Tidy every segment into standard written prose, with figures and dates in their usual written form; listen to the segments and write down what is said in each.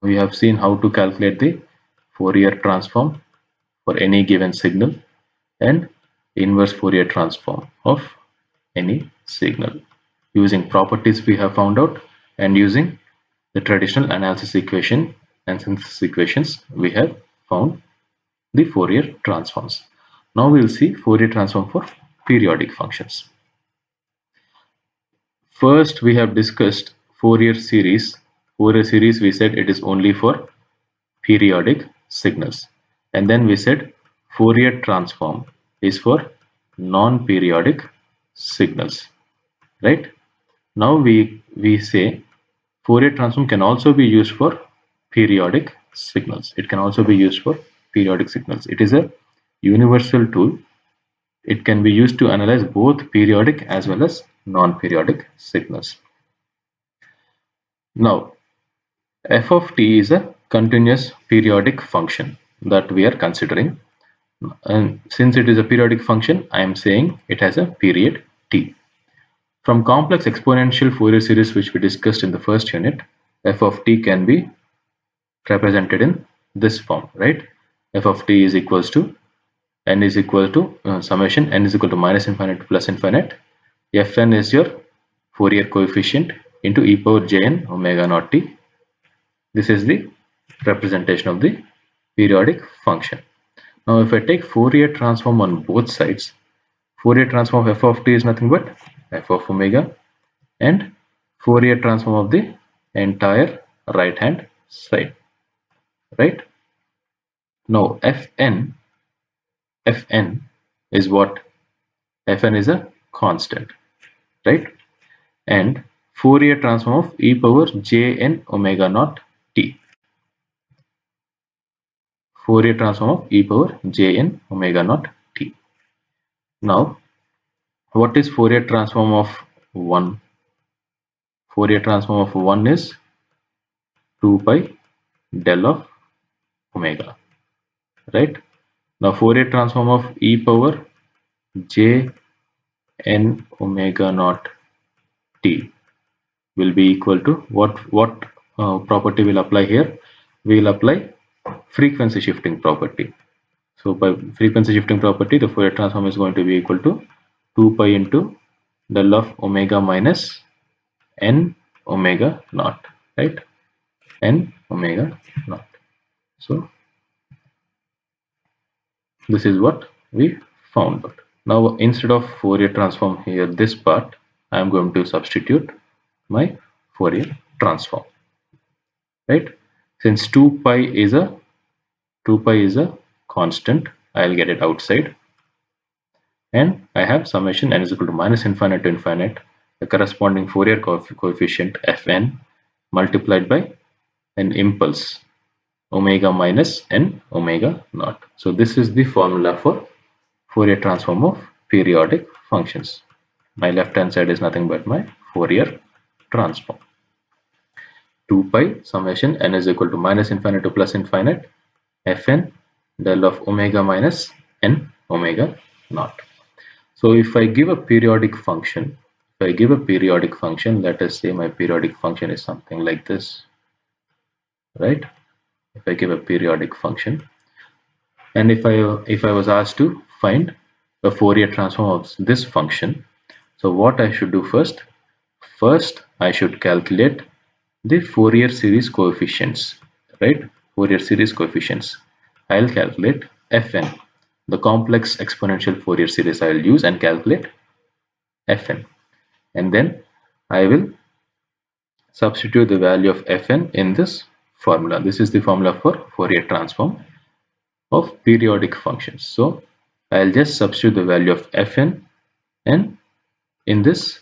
we have seen how to calculate the Fourier transform for any given signal and inverse Fourier transform of any signal using properties we have found out and using the traditional analysis equation and synthesis equations we have found the Fourier transforms. Now we will see Fourier transform for periodic functions. First we have discussed Fourier series. Fourier series we said it is only for periodic signals, and then we said Fourier transform is for non-periodic signals, right? Now we say Fourier transform can also be used for periodic signals. It can also be used for periodic signals. It is a universal tool. It can be used to analyze both periodic as well as non-periodic signals. Now, f of t is a continuous periodic function that we are considering, and since it is a periodic function, I am saying it has a period t. From complex exponential Fourier series which we discussed in the first unit, f of t can be represented in this form, right? F of t is equals to n is equal to summation n is equal to minus infinite to plus infinite. Fn is your Fourier coefficient into e power jn omega naught t. This is the representation of the periodic function. Now if I take Fourier transform on both sides, Fourier transform of f of t is nothing but f of omega and Fourier transform of the entire right hand side, right? Now fn is what? Fn is a constant, right? And Fourier transform of e power jn omega naught t. Fourier transform of e power jn omega naught t. Now, what is Fourier transform of 1? Fourier transform of 1 is 2 pi del of omega, right? Now, Fourier transform of e power j n omega naught t will be equal to what property will apply here? We will apply frequency shifting property. So by frequency shifting property, the Fourier transform is going to be equal to 2 pi into del of omega minus n omega naught, right? N omega naught. So this is what we found out. Now instead of Fourier transform here, this part, I am going to substitute my Fourier transform, right? Since 2 pi is a constant, I'll get it outside, and I have summation n is equal to minus infinite to infinite, the corresponding Fourier coefficient fn multiplied by an impulse omega minus n omega naught. So this is the formula for Fourier transform of periodic functions. My left hand side is nothing but my Fourier transform. 2 pi summation n is equal to minus infinite to plus infinite fn del of omega minus n omega naught. So if I give a periodic function, let us say my periodic function is something like this, right? If I give a periodic function, and if I was asked to find a Fourier transform of this function, so what I should do first? First, I should calculate the Fourier series coefficients, right? Fourier series coefficients. I'll calculate fn, the complex exponential Fourier series I will use and calculate fn, and then I will substitute the value of fn in this formula. This is the formula for Fourier transform of periodic functions. So I'll just substitute the value of fn and in this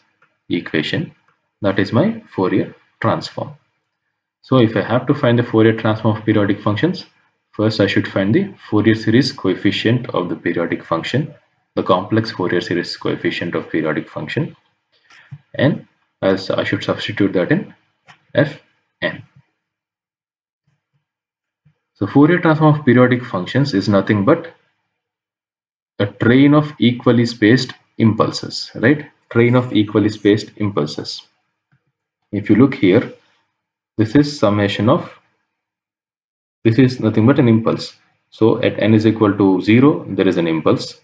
equation, that is my Fourier transform. So if I have to find the Fourier transform of periodic functions, first I should find the Fourier series coefficient of the periodic function, the complex Fourier series coefficient of periodic function, and as I should substitute that in fn. So Fourier transform of periodic functions is nothing but a train of equally spaced impulses, right? Train of equally spaced impulses. If you look here, this is summation of This is nothing but an impulse. So at n is equal to 0, there is an impulse.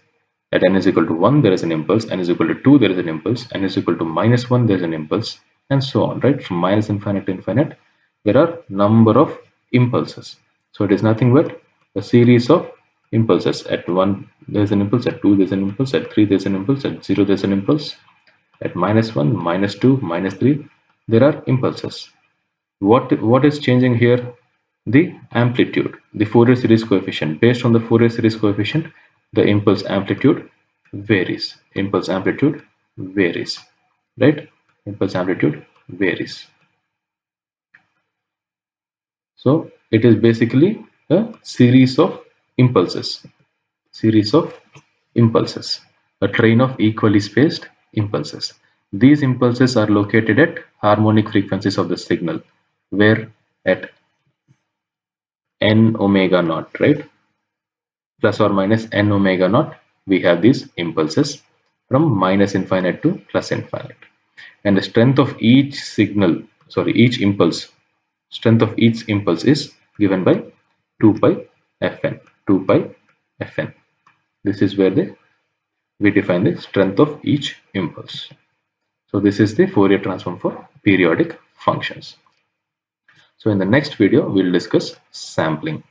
At n is equal to 1, there is an impulse. N is equal to 2, there is an impulse. N is equal to minus 1, there is an impulse. And so on, right? From minus infinite to infinite, there are number of impulses. So it is nothing but a series of impulses. At 1, there is an impulse. At 2, there is an impulse. At 3, there is an impulse. At 0, there is an impulse. At minus 1, minus 2, minus 3, there are impulses. What is changing here? The amplitude, the Fourier series coefficient. Based on the Fourier series coefficient, the impulse amplitude varies. Impulse amplitude varies, right? Impulse amplitude varies. So it is basically a series of impulses. Series of impulses. A train of equally spaced impulses. These impulses are located at harmonic frequencies of the signal, where at n omega naught, right? Plus or minus n omega naught, we have these impulses from minus infinite to plus infinite. And the strength of each strength of each impulse is given by 2 pi fn. 2 pi fn. This is where we define the strength of each impulse. So this is the Fourier transform for periodic functions. So in the next video, we'll discuss sampling.